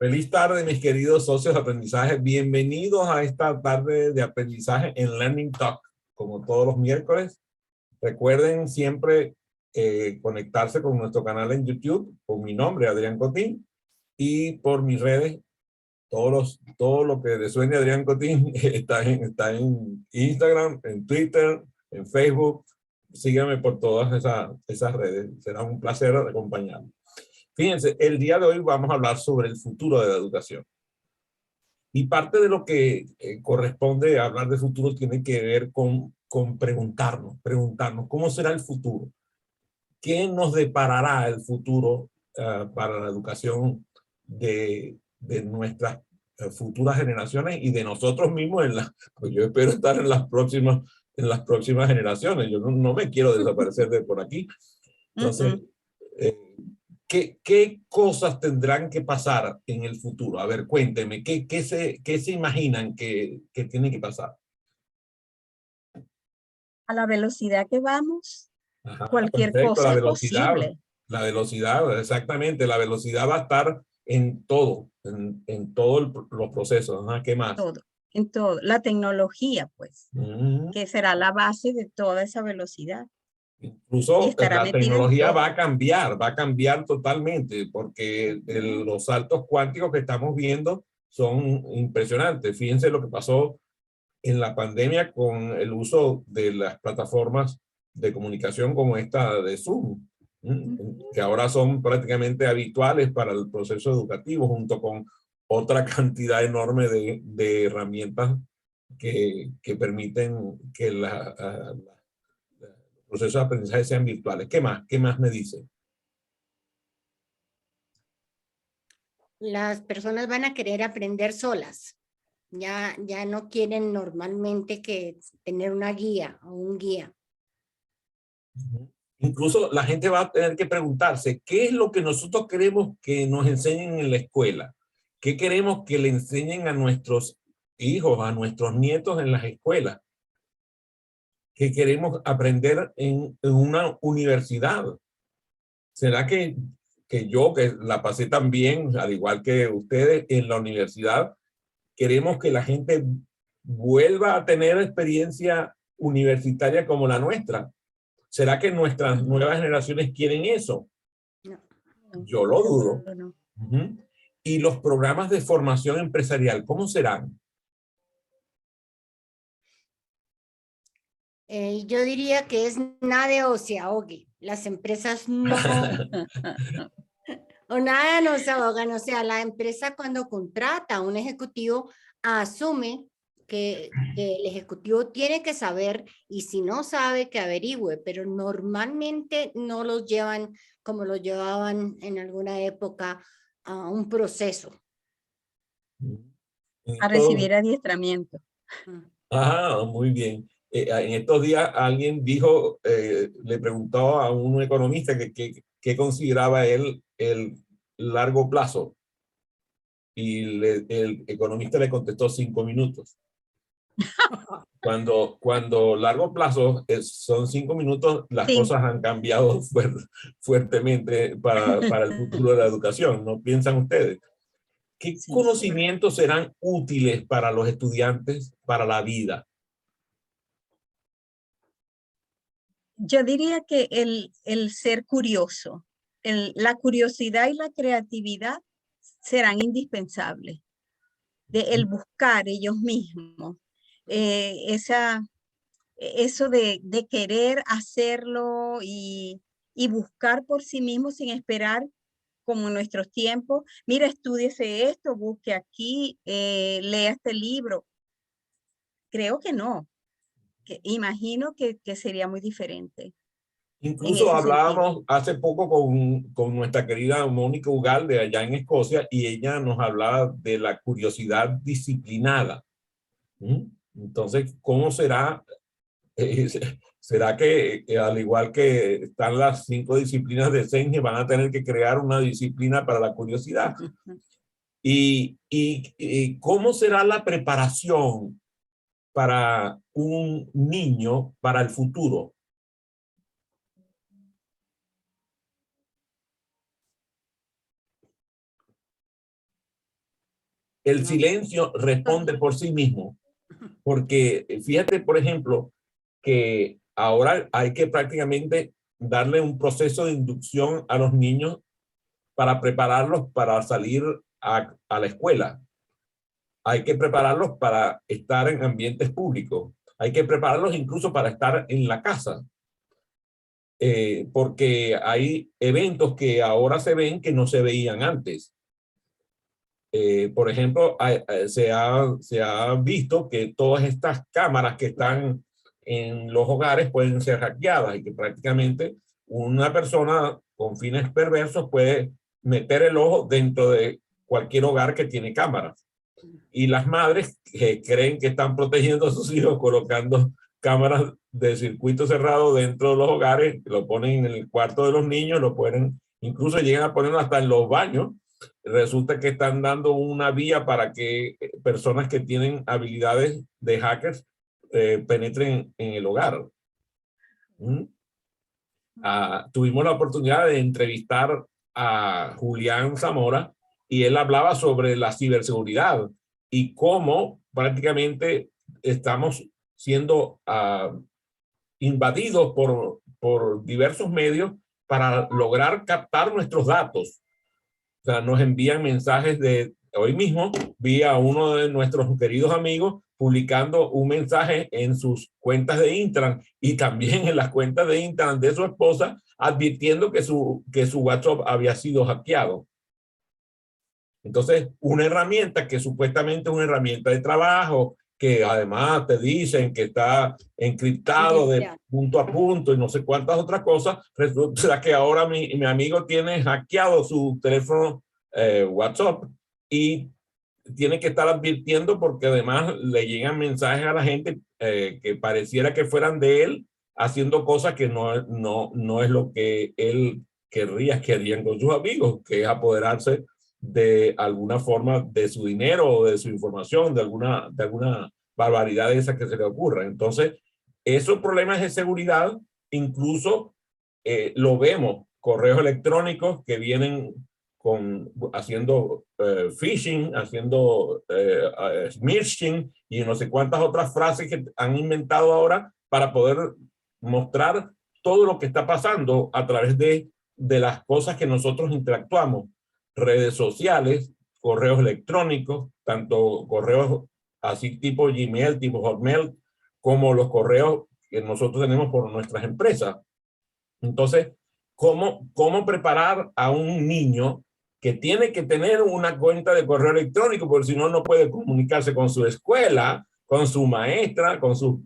Feliz tarde, mis queridos socios de aprendizaje. Bienvenidos a esta tarde de aprendizaje en Learning Talk, como todos los miércoles. Recuerden siempre conectarse con nuestro canal en YouTube, con mi nombre, Adrián Cotín, y por mis redes, todo lo que le suene a Adrián Cotín está en Instagram, en Twitter, en Facebook. Síganme por todas esas redes. Será un placer acompañarlos. Fíjense, el día de hoy vamos a hablar sobre el futuro de la educación. Y parte de lo que corresponde a hablar de futuro tiene que ver con preguntarnos, ¿cómo será el futuro? ¿Qué nos deparará el futuro para la educación de nuestras futuras generaciones y de nosotros mismos? Pues yo espero estar en las próximas generaciones. Yo no me quiero desaparecer de por aquí. Entonces, ¿qué cosas tendrán que pasar en el futuro? A ver, cuénteme, ¿qué se imaginan que tiene que pasar? A la velocidad que vamos, Ajá, cualquier perfecto, cosa es posible. la velocidad, exactamente, la velocidad va a estar en todo, en todos los procesos. Ajá, ¿qué más? Todo, en todo. La tecnología, pues, que será la base de toda esa velocidad. Y Incluso estará la metida en tecnología todo. va a cambiar totalmente, porque los saltos cuánticos que estamos viendo son impresionantes. Fíjense lo que pasó en la pandemia con el uso de las plataformas de comunicación como esta de Zoom, que ahora son prácticamente habituales para el proceso educativo, junto con otra cantidad enorme de herramientas que permiten que los procesos de aprendizaje sean virtuales. ¿Qué más? ¿Qué más me dice? Las personas van a querer aprender solas. Ya no quieren normalmente que tener una guía o un guía. Incluso la gente va a tener que preguntarse, ¿qué es lo que nosotros queremos que nos enseñen en la escuela? ¿Qué queremos que le enseñen a nuestros hijos, a nuestros nietos en las escuelas? ¿Qué queremos aprender en una universidad? ¿Será que yo, que la pasé tan bien, al igual que ustedes, en la universidad, queremos que la gente vuelva a tener experiencia universitaria como la nuestra? ¿Será que nuestras nuevas generaciones quieren eso? No. Yo lo dudo. No. ¿Y los programas de formación empresarial, cómo serán? Yo diría que es nade o se ahogue. Las empresas no, o nada no se ahogan. O sea, la empresa cuando contrata a un ejecutivo asume que el ejecutivo tiene que saber, y si no sabe, que averigüe, pero normalmente no los llevan como los llevaban en alguna época a un proceso. A recibir adiestramiento. Muy bien. En estos días alguien dijo, le preguntó a un economista que consideraba él el largo plazo, y el economista le contestó 5 minutos. Cuando largo plazo son 5 minutos, las cosas han cambiado fuertemente para el futuro de la educación. ¿No piensan ustedes? ¿Qué conocimientos serán útiles para los estudiantes para la vida? Yo diría que el ser curioso, la curiosidad y la creatividad serán indispensables. El buscar ellos mismos, eso de querer hacerlo y buscar por sí mismos sin esperar, como en nuestros tiempos. Mira, estúdiese esto, busque aquí, lea este libro. Creo que no. Imagino que sería muy diferente. Incluso hablábamos hace poco con nuestra querida Mónica Ugalde allá en Escocia, y ella nos hablaba de la curiosidad disciplinada. Entonces, ¿cómo será? ¿Será que al igual que están las 5 disciplinas de Senge, van a tener que crear una disciplina para la curiosidad? ¿Y cómo será la preparación para un niño para el futuro? El silencio responde por sí mismo, porque fíjate, por ejemplo, que ahora hay que prácticamente darle un proceso de inducción a los niños para prepararlos para salir a la escuela. Hay que prepararlos para estar en ambientes públicos. Hay que prepararlos incluso para estar en la casa. Porque hay eventos que ahora se ven que no se veían antes. Por ejemplo, se ha visto que todas estas cámaras que están en los hogares pueden ser hackeadas y que prácticamente una persona con fines perversos puede meter el ojo dentro de cualquier hogar que tiene cámaras. Y las madres que creen que están protegiendo a sus hijos colocando cámaras de circuito cerrado dentro de los hogares, lo ponen en el cuarto de los niños, lo ponen, incluso llegan a ponerlo hasta en los baños. Resulta que están dando una vía para que personas que tienen habilidades de hackers penetren en el hogar. Tuvimos la oportunidad de entrevistar a Julián Zamora y él hablaba sobre la ciberseguridad y cómo prácticamente estamos siendo invadidos por diversos medios para lograr captar nuestros datos. O sea, nos envían mensajes de hoy mismo, vi a uno de nuestros queridos amigos publicando un mensaje en sus cuentas de Instagram y también en las cuentas de Instagram de su esposa, advirtiendo que su WhatsApp había sido hackeado. Entonces, una herramienta que supuestamente es una herramienta de trabajo, que además te dicen que está encriptado de punto a punto y no sé cuántas otras cosas, resulta que ahora mi amigo tiene hackeado su teléfono WhatsApp y tiene que estar advirtiendo porque además le llegan mensajes a la gente que pareciera que fueran de él haciendo cosas que no es lo que él querría que harían con sus amigos, que es apoderarse de alguna forma de su dinero o de su información, de alguna barbaridad de esa que se le ocurra. Entonces, esos problemas de seguridad, incluso lo vemos, correos electrónicos que vienen haciendo phishing, haciendo smishing y no sé cuántas otras frases que han inventado ahora para poder mostrar todo lo que está pasando a través de las cosas que nosotros interactuamos. Redes sociales, correos electrónicos, tanto correos así tipo Gmail, tipo Hotmail, como los correos que nosotros tenemos por nuestras empresas. Entonces, ¿cómo preparar a un niño que tiene que tener una cuenta de correo electrónico, porque si no, no puede comunicarse con su escuela, con su maestra, con sus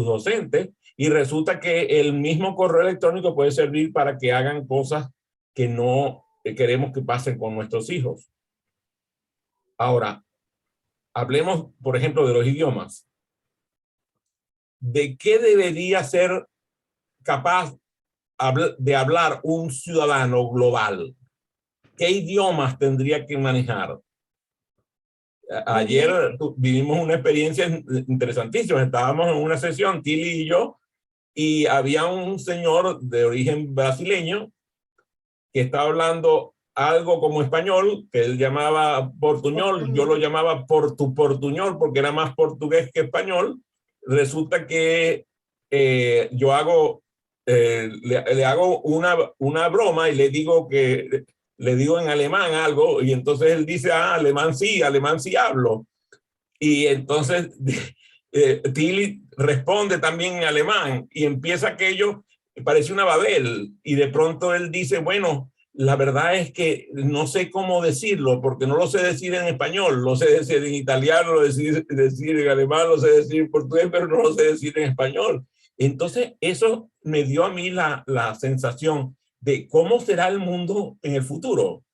docentes, y resulta que el mismo correo electrónico puede servir para que hagan cosas que no queremos que pasen con nuestros hijos? Ahora, hablemos, por ejemplo, de los idiomas. ¿De qué debería ser capaz de hablar un ciudadano global? ¿Qué idiomas tendría que manejar? Ayer vivimos una experiencia interesantísima. Estábamos en una sesión, Tilly y yo, y había un señor de origen brasileño que estaba hablando algo como español, que él llamaba portuñol, yo lo llamaba portuñol porque era más portugués que español. Resulta que yo hago, le hago una broma y le digo en alemán algo, y entonces él dice, alemán sí hablo. Y entonces Tilly responde también en alemán y empieza aquello, parece una Babel, y de pronto él dice, bueno, la verdad es que no sé cómo decirlo, porque no lo sé decir en español, lo sé decir en italiano, lo sé decir en alemán, lo sé decir en portugués, pero no lo sé decir en español. Entonces eso me dio a mí la sensación de cómo será el mundo en el futuro.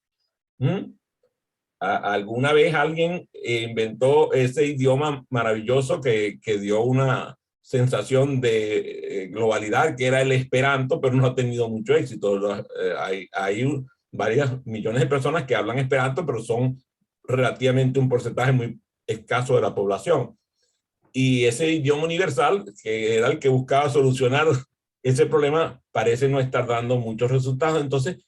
Alguna vez alguien inventó ese idioma maravilloso que dio una sensación de globalidad, que era el Esperanto, pero no ha tenido mucho éxito. Hay varias millones de personas que hablan Esperanto, pero son relativamente un porcentaje muy escaso de la población. Y ese idioma universal, que era el que buscaba solucionar ese problema, parece no estar dando muchos resultados. Entonces,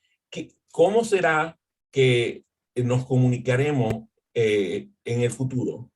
¿cómo será que nos comunicaremos en el futuro?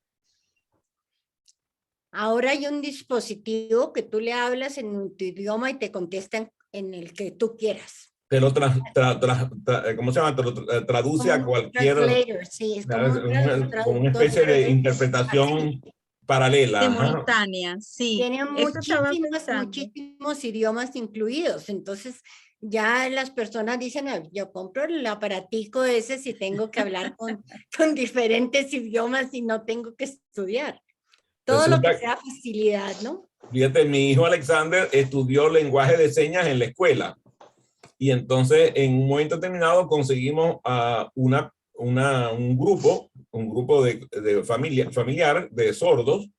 Ahora hay un dispositivo que tú le hablas en tu idioma y te contestan en el que tú quieras. Te lo ¿cómo se llama? Te lo traduce a Como un cualquier, translator, sí, es como un como una traductor, especie pero de es interpretación paralela. Ajá. Simultánea, sí. tiene Eso estaba muchísimos, pensando. muchísimos idiomas incluidos. Entonces, ya las personas dicen, "Ah, yo compro el aparatico ese si tengo que hablar con diferentes idiomas y no tengo que estudiar. Todo lo que Resulta, sea facilidad, ¿no? fíjate, mi hijo Alexander estudió lenguaje de señas en la escuela. Y entonces, en un momento determinado, conseguimos un grupo de familiar de sordos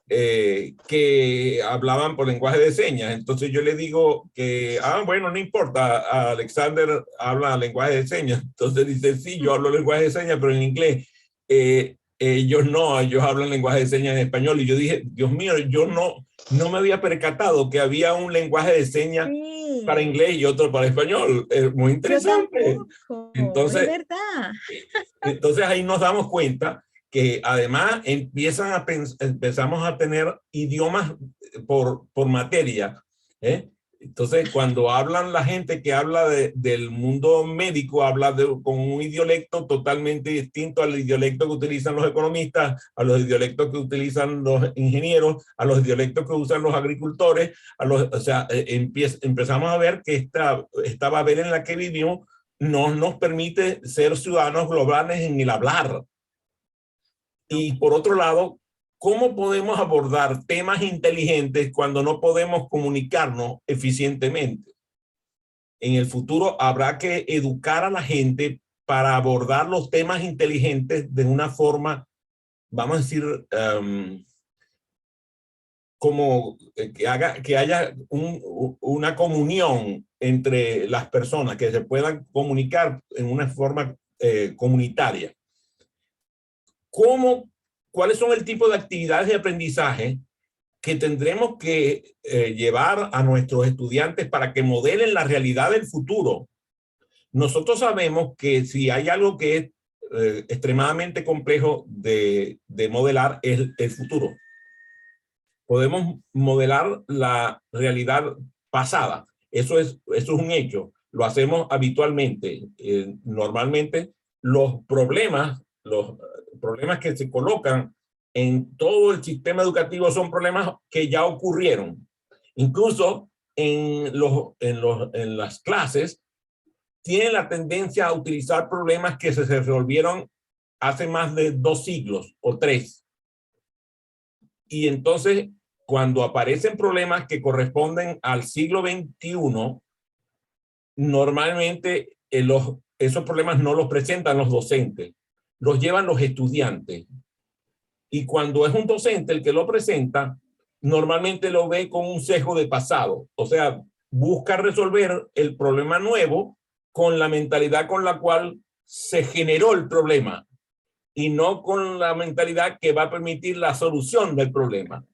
que hablaban por lenguaje de señas. Entonces yo le digo que, bueno, no importa, Alexander habla lenguaje de señas. Entonces dice, sí, yo hablo lenguaje de señas, pero en inglés. Ellos no, ellos hablan lenguaje de señas en español. Y yo dije, Dios mío, yo no me había percatado que había un lenguaje de señas para Sí, inglés y otro para español. Es muy yo interesante. tampoco, es Entonces, verdad. entonces ahí nos damos cuenta que además empezamos a tener idiomas por materia. ¿Eh? Entonces, cuando hablan la gente que habla del mundo médico, habla con un idiolecto totalmente distinto al idiolecto que utilizan los economistas, a los idiolectos que utilizan los ingenieros, a los idiolectos que usan los agricultores. O sea, empezamos a ver que esta Babel en la que vivimos no nos permite ser ciudadanos globales en el hablar. Y por otro lado, ¿cómo podemos abordar temas inteligentes cuando no podemos comunicarnos eficientemente? En el futuro habrá que educar a la gente para abordar los temas inteligentes de una forma, vamos a decir, como que haya una comunión entre las personas, que se puedan comunicar en una forma comunitaria. ¿Cuáles son el tipo de actividades de aprendizaje que tendremos que llevar a nuestros estudiantes para que modelen la realidad del futuro? Nosotros sabemos que si hay algo que es extremadamente complejo de modelar es el futuro. Podemos modelar la realidad pasada. Eso es un hecho. Lo hacemos habitualmente. Normalmente los problemas que se colocan en todo el sistema educativo son problemas que ya ocurrieron. Incluso en las clases tienen la tendencia a utilizar problemas que se resolvieron hace más de 2 siglos o 3. Y entonces, cuando aparecen problemas que corresponden al siglo XXI, normalmente esos problemas no los presentan los docentes, los llevan los estudiantes. Y cuando es un docente el que lo presenta, normalmente lo ve con un sesgo de pasado. O sea, busca resolver el problema nuevo con la mentalidad con la cual se generó el problema y no con la mentalidad que va a permitir la solución del problema.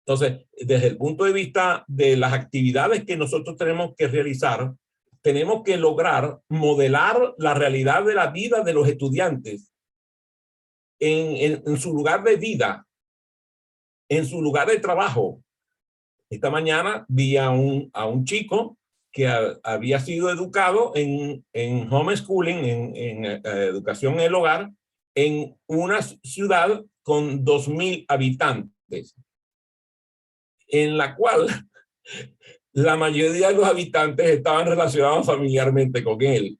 Entonces, desde el punto de vista de las actividades que nosotros tenemos que realizar, tenemos que lograr modelar la realidad de la vida de los estudiantes en su lugar de vida, en su lugar de trabajo. Esta mañana vi a un chico que había sido educado en homeschooling, en educación en el hogar, en una ciudad con 2,000 habitantes, en la cual la mayoría de los habitantes estaban relacionados familiarmente con él.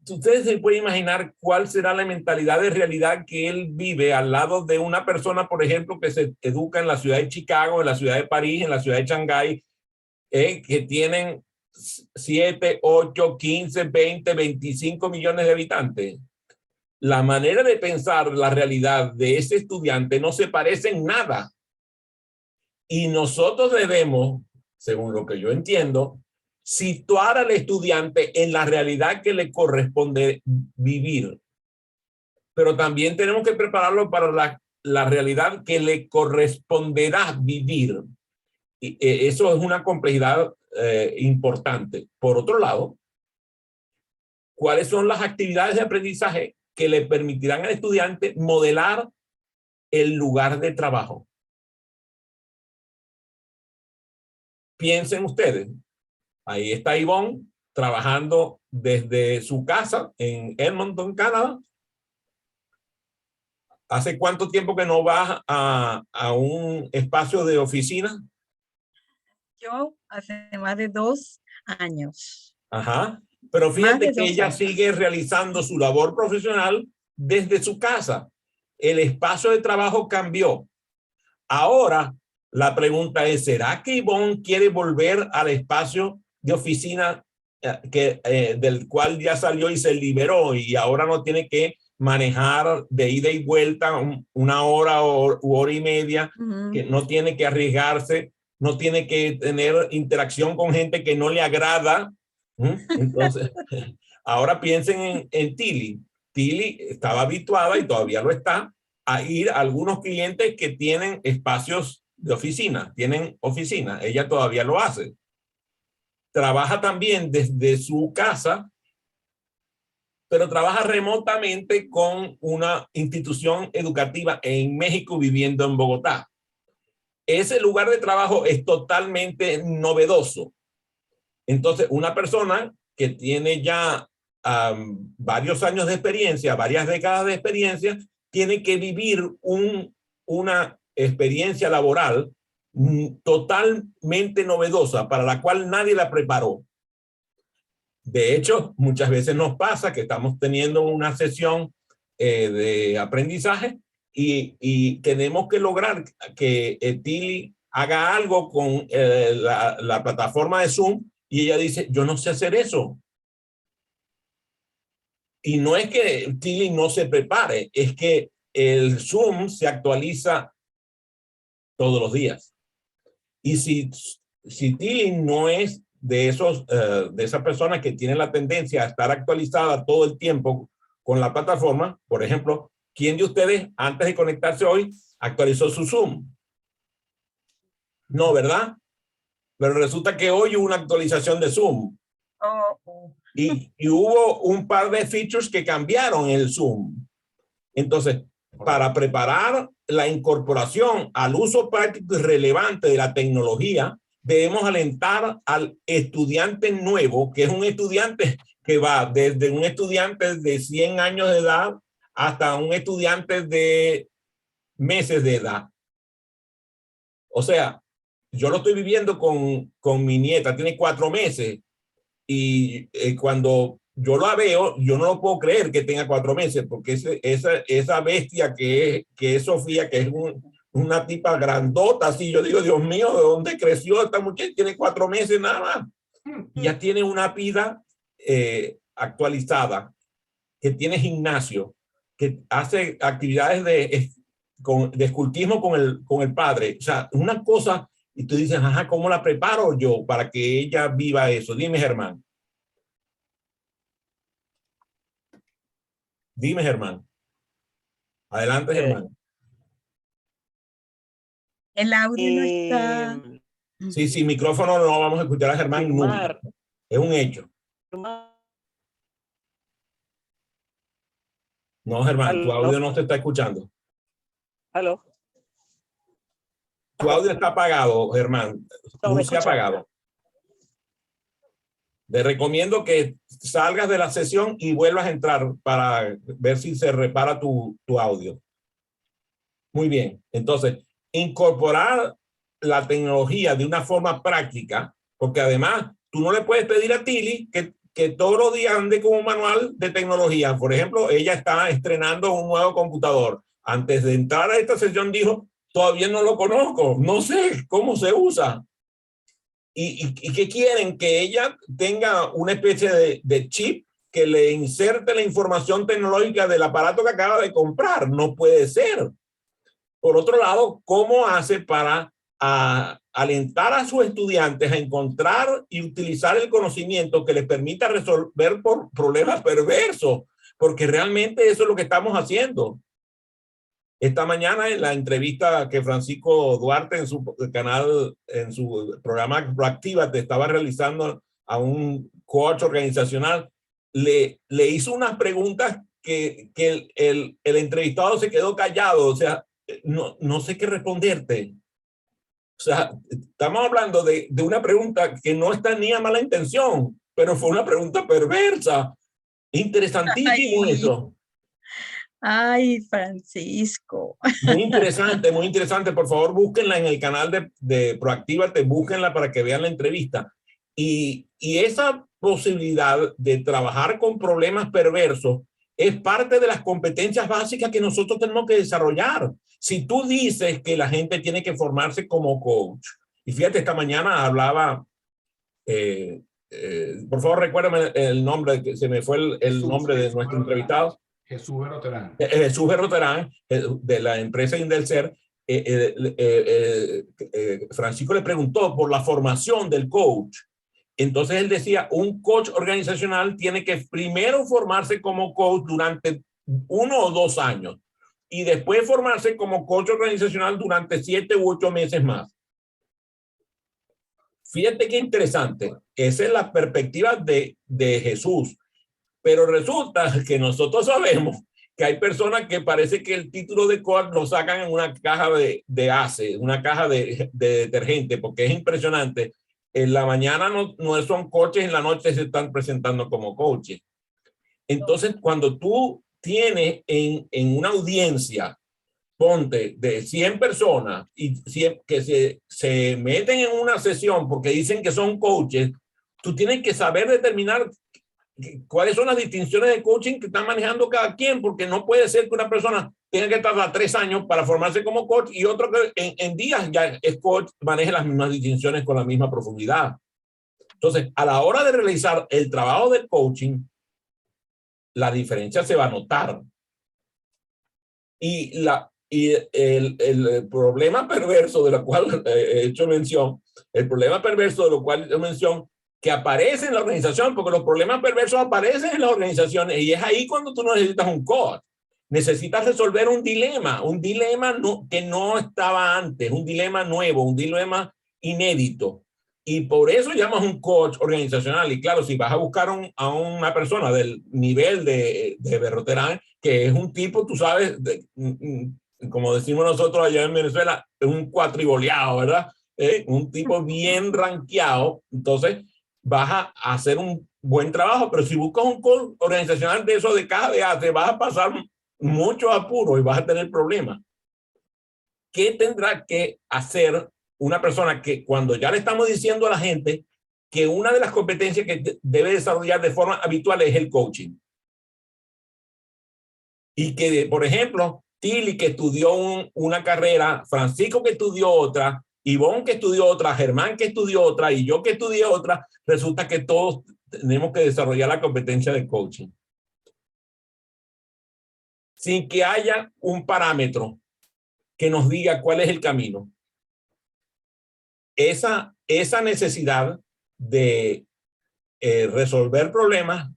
Ustedes se pueden imaginar cuál será la mentalidad de realidad que él vive al lado de una persona, por ejemplo, que se educa en la ciudad de Chicago, en la ciudad de París, en la ciudad de Shanghái, que tienen 7, 8, 15, 20, 25 millones de habitantes. La manera de pensar la realidad de ese estudiante no se parece en nada. Y nosotros debemos, según lo que yo entiendo, situar al estudiante en la realidad que le corresponde vivir. Pero también tenemos que prepararlo para la realidad que le corresponderá vivir. Y eso es una complejidad importante. Por otro lado, ¿cuáles son las actividades de aprendizaje que le permitirán al estudiante modelar el lugar de trabajo. Piensen ustedes, ahí está Ivonne trabajando desde su casa en Edmonton, Canadá. ¿Hace cuánto tiempo que no vas a un espacio de oficina? Yo hace más de 2 años. Ajá. Pero fíjate que ella sigue realizando su labor profesional desde su casa. El espacio de trabajo cambió. Ahora, la pregunta es, ¿será que Ivonne quiere volver al espacio de oficina del cual ya salió y se liberó y ahora no tiene que manejar de ida y vuelta una hora u hora y media, que no tiene que arriesgarse, no tiene que tener interacción con gente que no le agrada? Entonces, ahora piensen en Tilly. Tilly estaba habituada y todavía lo está a ir a algunos clientes que tienen espacios de oficina, tienen oficina. Ella todavía lo hace. Trabaja también desde su casa, pero trabaja remotamente con una institución educativa en México viviendo en Bogotá. Ese lugar de trabajo es totalmente novedoso. Entonces, una persona que tiene ya varios años de experiencia, varias décadas de experiencia, tiene que vivir una experiencia laboral totalmente novedosa para la cual nadie la preparó. De hecho, muchas veces nos pasa que estamos teniendo una sesión de aprendizaje y tenemos que lograr que Tilly haga algo con la plataforma de Zoom y ella dice, yo no sé hacer eso. Y no es que Tilly no se prepare, es que el Zoom se actualiza todos los días. Y si Tilly no es de esa persona que tiene la tendencia a estar actualizada todo el tiempo con la plataforma, por ejemplo, ¿quién de ustedes antes de conectarse hoy actualizó su Zoom? No, ¿verdad? Pero resulta que hoy hubo una actualización de Zoom. Y hubo un par de features que cambiaron el Zoom. Entonces, para preparar la incorporación al uso práctico y relevante de la tecnología, debemos alentar al estudiante nuevo, que es un estudiante que va desde un estudiante de 100 años de edad hasta un estudiante de meses de edad. O sea, yo lo estoy viviendo con mi nieta, tiene 4 meses. Y cuando yo la veo, yo no lo puedo creer que tenga 4 meses, porque esa bestia que es Sofía, que es una tipa grandota, así, yo digo, Dios mío, ¿de dónde creció esta muchacha? Tiene 4 meses nada más. Y ya tiene una vida actualizada, que tiene gimnasio, que hace actividades de escultismo con el padre. O sea, una cosa. Y tú dices, ajá, ¿cómo la preparo yo para que ella viva eso? Dime, Germán. Dime, Germán. Adelante, Germán. El audio no está. Sí, micrófono no vamos a escuchar a Germán nunca. Es un hecho. No, Germán, tu audio no se está escuchando. ¿Aló? Tu audio está apagado, Germán. Luce apagado. Te recomiendo que salgas de la sesión y vuelvas a entrar para ver si se repara tu audio. Muy bien. Entonces, incorporar la tecnología de una forma práctica, porque además tú no le puedes pedir a Tilly que todos los días ande con un manual de tecnología. Por ejemplo, ella está estrenando un nuevo computador. Antes de entrar a esta sesión dijo, todavía no lo conozco, no sé cómo se usa. ¿Y qué quieren? Que ella tenga una especie de chip que le inserte la información tecnológica del aparato que acaba de comprar. No puede ser. Por otro lado, ¿cómo hace para alentar a sus estudiantes a encontrar y utilizar el conocimiento que les permita resolver problemas perversos? Porque realmente eso es lo que estamos haciendo. Esta mañana en la entrevista que Francisco Duarte en su canal, en su programa Proactiva, te estaba realizando a un coach organizacional, le hizo unas preguntas el entrevistado se quedó callado, o sea, no sé qué responderte. O sea, estamos hablando de una pregunta que no tenía mala intención, pero fue una pregunta perversa. Interesantísimo eso. Ay, Francisco. Muy interesante, muy interesante. Por favor, búsquenla en el canal de Proactívate, búsquenla para que vean la entrevista. Y esa posibilidad de trabajar con problemas perversos es parte de las competencias básicas que nosotros tenemos que desarrollar. Si tú dices que la gente tiene que formarse como coach, y fíjate, esta mañana hablaba, por favor recuérdame el nombre, que se me fue el nombre de nuestro entrevistado. Jesús Berroterán. Jesús Berroterán, de la empresa Indelcer. Francisco le preguntó por la formación del coach. Entonces él decía, un coach organizacional tiene que primero formarse como coach durante 1 o 2 años y después formarse como coach organizacional durante 7 u 8 meses más. Fíjate qué interesante. Esa es la perspectiva de Jesús. Pero resulta que nosotros sabemos que hay personas que parece que el título de coach lo sacan en una caja de ACE, una caja de detergente, porque es impresionante. En la mañana no son coaches, en la noche se están presentando como coaches. Entonces, cuando tú tienes en una audiencia, ponte de 100 personas y que se meten en una sesión porque dicen que son coaches, tú tienes que saber determinar cuáles son las distinciones de coaching que están manejando cada quien, porque no puede ser que una persona tenga que tardar 3 años para formarse como coach y otro que en días ya es coach, maneje las mismas distinciones con la misma profundidad. Entonces, a la hora de realizar el trabajo del coaching, la diferencia se va a notar. Y el problema perverso de lo cual he hecho mención, que aparece en la organización, porque los problemas perversos aparecen en las organizaciones y es ahí cuando tú necesitas un coach. Necesitas resolver un dilema que no estaba antes, un dilema nuevo, un dilema inédito. Y por eso llamas un coach organizacional. Y claro, si vas a buscar a una persona del nivel de Berroterán, que es un tipo, tú sabes, como decimos nosotros allá en Venezuela, es un cuatriboleado, ¿verdad? Un tipo bien rankeado. Entonces, vas a hacer un buen trabajo, pero si buscas un coach organizacional de eso de caja de ACE, vas a pasar muchos apuros y vas a tener problemas. ¿Qué tendrá que hacer una persona que cuando ya le estamos diciendo a la gente que una de las competencias que debe desarrollar de forma habitual es el coaching? Y que, por ejemplo, Tilly, que estudió una carrera, Francisco, que estudió otra, Ivonne, que estudió otra, Germán, que estudió otra, y yo, que estudié otra, resulta que todos tenemos que desarrollar la competencia de coaching. Sin que haya un parámetro que nos diga cuál es el camino. Esa necesidad de resolver problemas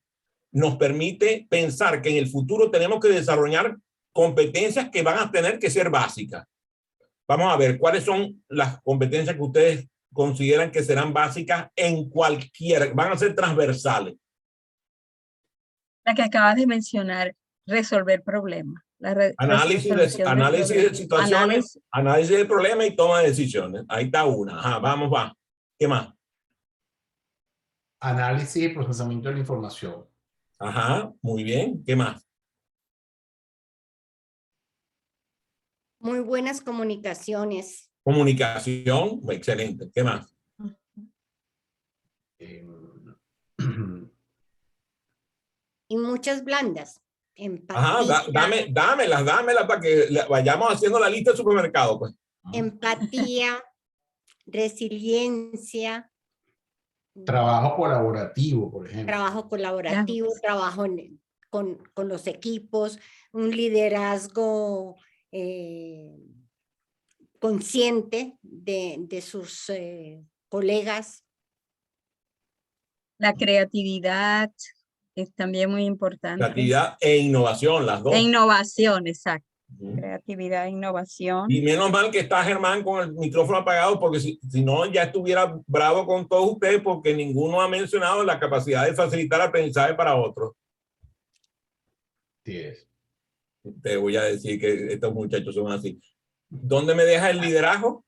nos permite pensar que en el futuro tenemos que desarrollar competencias que van a tener que ser básicas. Vamos a ver cuáles son las competencias que ustedes consideran que serán básicas en cualquier, van a ser transversales. La que acabas de mencionar, resolver problemas. Análisis de situaciones, análisis de problemas y toma de decisiones. Ahí está una. Ajá, va. ¿Qué más? Análisis y procesamiento de la información. Ajá, muy bien. ¿Qué más? Muy buenas comunicaciones. Comunicación, excelente. ¿Qué más? Y muchas blandas. Empatía. Ajá, dámelas para que vayamos haciendo la lista de supermercado, pues. Empatía, resiliencia. Trabajo colaborativo, por ejemplo. Trabajo colaborativo, trabajo con los equipos, un liderazgo consciente de sus colegas. La creatividad es también muy importante. Creatividad e innovación, las dos. E innovación, exacto. Creatividad e innovación. Y menos mal que está Germán con el micrófono apagado, porque si no ya estuviera bravo con todos ustedes, porque ninguno ha mencionado la capacidad de facilitar aprendizaje para otros. Así es. Te voy a decir que estos muchachos son así. ¿Dónde me deja el liderazgo?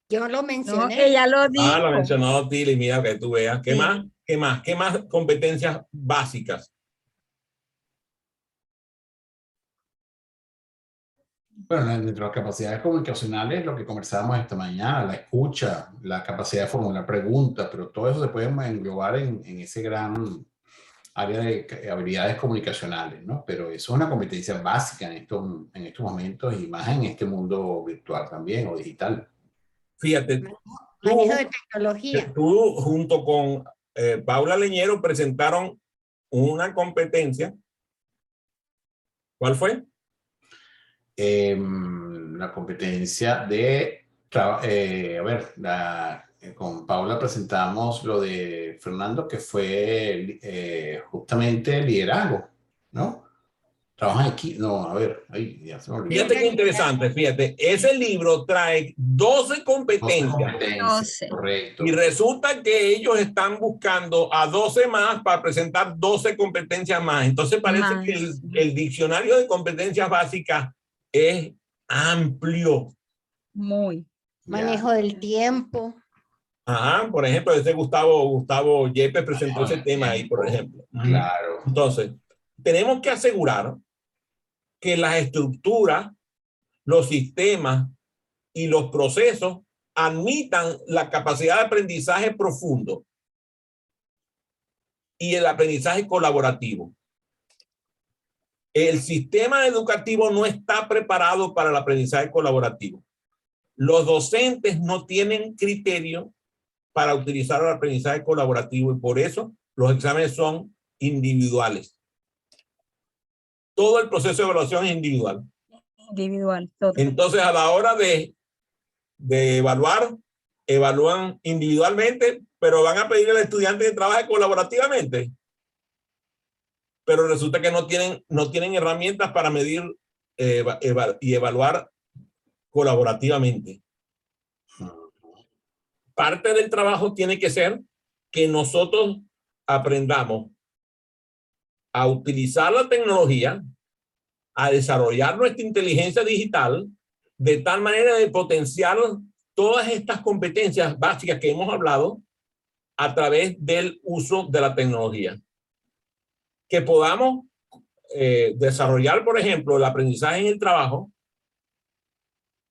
Yo lo No, mencioné. ella lo Ah, dijo. lo ha mencionado Tilly, mira que tú veas. ¿Qué Sí. más? ¿Qué más? ¿Qué más competencias básicas? Bueno, dentro de las capacidades comunicacionales, lo que conversábamos esta mañana, la escucha, la capacidad de formular preguntas, pero todo eso se puede englobar en ese gran área de habilidades comunicacionales, ¿no? Pero eso es una competencia básica en estos momentos y más en este mundo virtual también o digital. Fíjate, Manejo de tecnología. tú junto con Paula Leñero presentaron una competencia. ¿Cuál fue? La competencia de, con Paula presentamos lo de Fernando, que fue justamente liderazgo, ¿no? Trabajan aquí, no, a ver, ahí ya se me olvidó. Fíjate qué interesante, fíjate, ese libro trae 12 competencias. 12 competencias, 12. correcto. Y resulta que ellos están buscando a 12 más para presentar 12 competencias más. Entonces parece Más. que el diccionario de competencias básicas es amplio. Muy. Manejo del tiempo. Ajá, por ejemplo, ese Gustavo Yepes presentó ese tema ahí, por ejemplo. Claro. Entonces, tenemos que asegurar que las estructuras, los sistemas y los procesos admitan la capacidad de aprendizaje profundo y el aprendizaje colaborativo. El sistema educativo no está preparado para el aprendizaje colaborativo. Los docentes no tienen criterio para utilizar el aprendizaje colaborativo y por eso los exámenes son individuales. Todo el proceso de evaluación es individual. Individual, todo. Entonces, a la hora de evaluar, evalúan individualmente, pero van a pedir al estudiante que trabaje colaborativamente. Pero resulta que no tienen herramientas para medir y evaluar colaborativamente. Parte del trabajo tiene que ser que nosotros aprendamos a utilizar la tecnología, a desarrollar nuestra inteligencia digital, de tal manera de potenciar todas estas competencias básicas que hemos hablado a través del uso de la tecnología. Que podamos desarrollar, por ejemplo, el aprendizaje en el trabajo,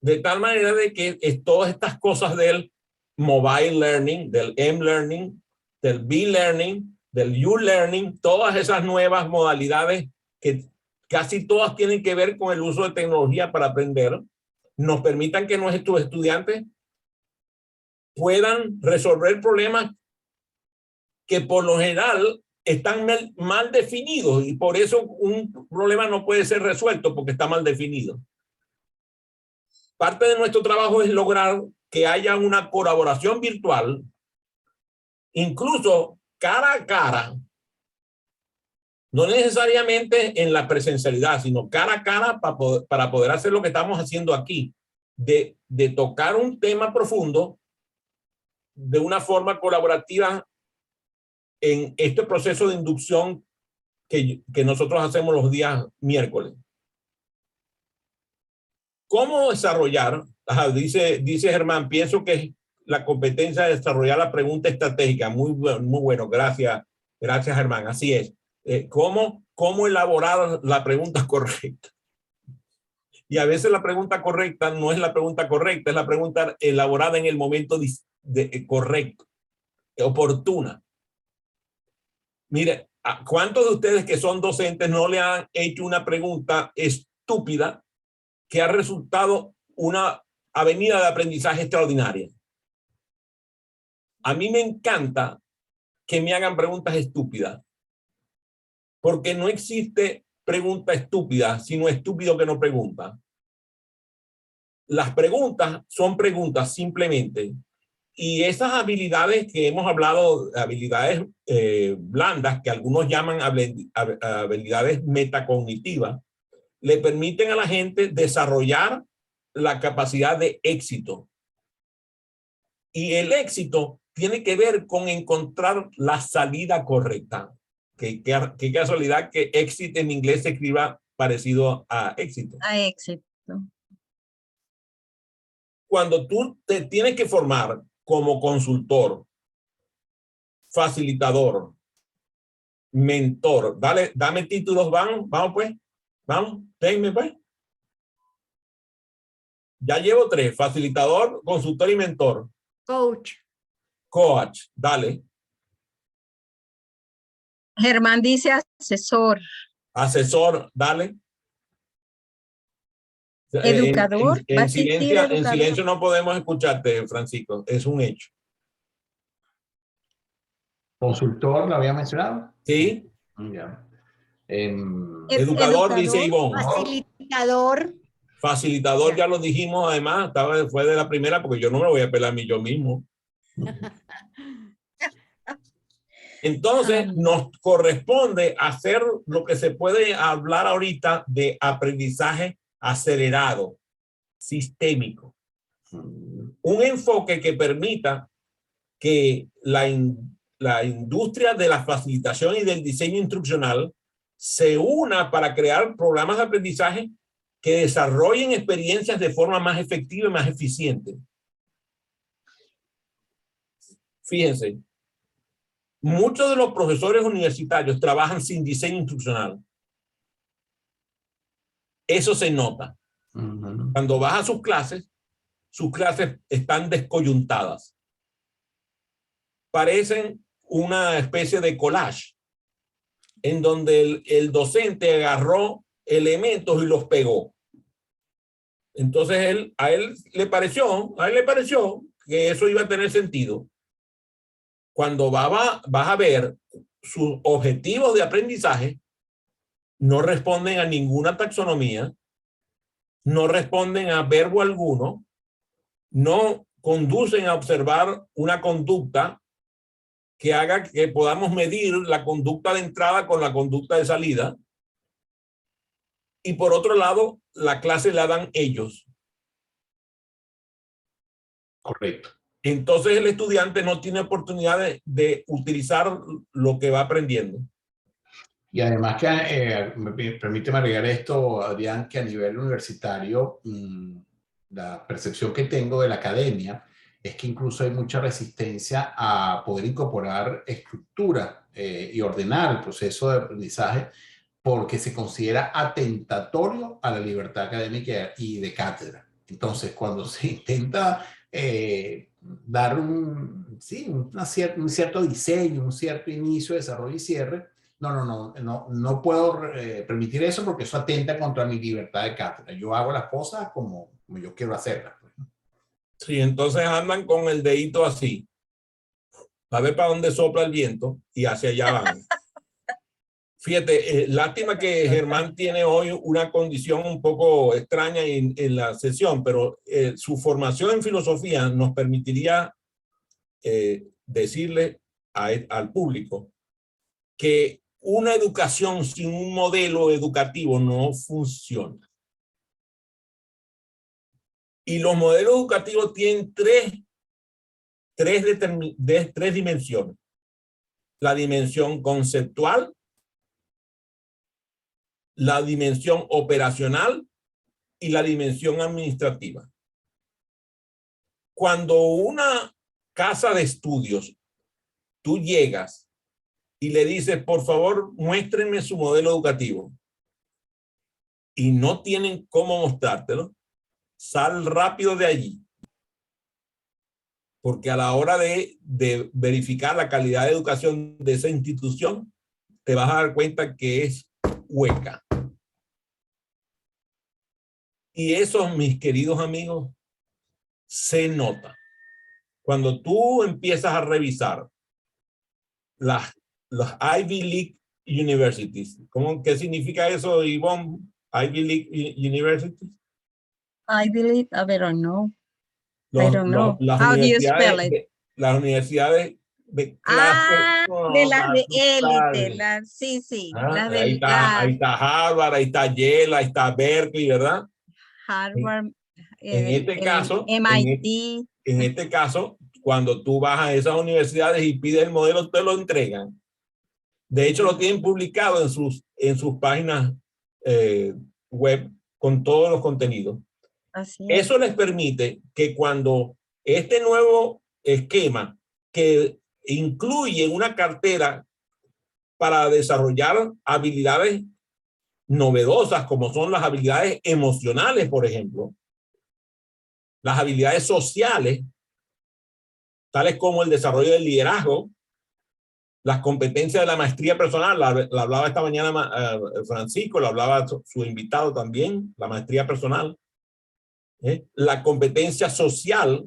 de tal manera de que todas estas cosas del mobile learning, del M-learning, del B-learning, del U-learning, todas esas nuevas modalidades que casi todas tienen que ver con el uso de tecnología para aprender, nos permitan que nuestros estudiantes puedan resolver problemas que por lo general están mal definidos y por eso un problema no puede ser resuelto porque está mal definido. Parte de nuestro trabajo es lograr que haya una colaboración virtual, incluso cara a cara, no necesariamente en la presencialidad, sino cara a cara para poder hacer lo que estamos haciendo aquí, de tocar un tema profundo de una forma colaborativa en este proceso de inducción que nosotros hacemos los días miércoles. ¿Cómo desarrollar? Dice Germán, pienso que la competencia de desarrollar la pregunta estratégica. Muy bueno, gracias Germán, así es. ¿Cómo elaborar la pregunta correcta? Y a veces la pregunta correcta no es la pregunta correcta, es la pregunta elaborada en el momento correcto, oportuna. Mire, ¿cuántos de ustedes que son docentes no le han hecho una pregunta estúpida que ha resultado una avenida de aprendizaje extraordinaria? A mí me encanta que me hagan preguntas estúpidas, porque no existe pregunta estúpida, sino estúpido que no pregunta. Las preguntas son preguntas simplemente. Y esas habilidades que hemos hablado, habilidades blandas, que algunos llaman habilidades metacognitivas, le permiten a la gente desarrollar la capacidad de éxito. Y el éxito tiene que ver con encontrar la salida correcta. Qué casualidad que exit en inglés se escriba parecido a éxito. A éxito. Cuando tú te tienes que formar como consultor, facilitador, mentor, dame títulos, vamos pues, vamos, tenme pues. Ya llevo 3, facilitador, consultor y mentor. Coach. Coach, dale. Germán dice asesor. Asesor, dale. Educador. ¿Va a existir En educador? silencio no podemos escucharte, Francisco. Es un hecho. Consultor, ¿lo había mencionado? ¿Sí? Ya. Educador, dice Ivonne. Facilitador. Facilitador, ya lo dijimos, además, fue de la primera, porque yo no me voy a pelar a mí yo mismo. Entonces, nos corresponde hacer lo que se puede hablar ahorita de aprendizaje acelerado, sistémico. Un enfoque que permita que la industria de la facilitación y del diseño instruccional se una para crear programas de aprendizaje que desarrollen experiencias de forma más efectiva y más eficiente. Fíjense, muchos de los profesores universitarios trabajan sin diseño instruccional. Eso se nota. Cuando vas a sus clases están descoyuntadas. Parecen una especie de collage en donde el docente agarró elementos y los pegó. Entonces a él le pareció que eso iba a tener sentido. Cuando vas a ver sus objetivos de aprendizaje, no responden a ninguna taxonomía, no responden a verbo alguno, no conducen a observar una conducta que haga que podamos medir la conducta de entrada con la conducta de salida. Y por otro lado, la clase la dan ellos. Correcto. Entonces el estudiante no tiene oportunidad de utilizar lo que va aprendiendo. Y además que, permíteme agregar esto, Adrián, que a nivel universitario, la percepción que tengo de la academia es que incluso hay mucha resistencia a poder incorporar estructura y ordenar el proceso de aprendizaje porque se considera atentatorio a la libertad académica y de cátedra. Entonces, cuando se intenta dar un cierto diseño, un cierto inicio, desarrollo y cierre, no puedo permitir eso porque eso atenta contra mi libertad de cátedra. Yo hago las cosas como yo quiero hacerlas. Sí, entonces andan con el dedito así, a ver para dónde sopla el viento y hacia allá van. Fíjate, lástima que Germán tiene hoy una condición un poco extraña en la sesión, pero su formación en filosofía nos permitiría decirle al público que una educación sin un modelo educativo no funciona. Y los modelos educativos tienen tres dimensiones. La dimensión conceptual, la dimensión operacional y la dimensión administrativa. Cuando una casa de estudios, tú llegas y le dices, por favor, muéstrenme su modelo educativo, y no tienen cómo mostrártelo, sal rápido de allí. Porque a la hora de verificar la calidad de educación de esa institución, te vas a dar cuenta que es hueca. Y eso, mis queridos amigos, se nota. Cuando tú empiezas a revisar las Ivy League Universities. ¿Qué significa eso, Ivonne? Ivy League Universities. I believe, I don't know. I don't know. How do you spell it? Las universidades de clase. De las de élite. Sí. Ahí está Harvard, ahí está Yale, ahí está Berkeley, ¿verdad? Harvard. En este caso, MIT. en este caso, cuando tú vas a esas universidades y pides el modelo, te lo entregan. De hecho, lo tienen publicado en sus páginas web con todos los contenidos. Así es. Eso les permite que cuando este nuevo esquema que incluye una cartera para desarrollar habilidades novedosas, como son las habilidades emocionales, por ejemplo, las habilidades sociales, tales como el desarrollo del liderazgo, las competencias de la maestría personal, la hablaba esta mañana Francisco, la hablaba su invitado también, la maestría personal, la competencia social,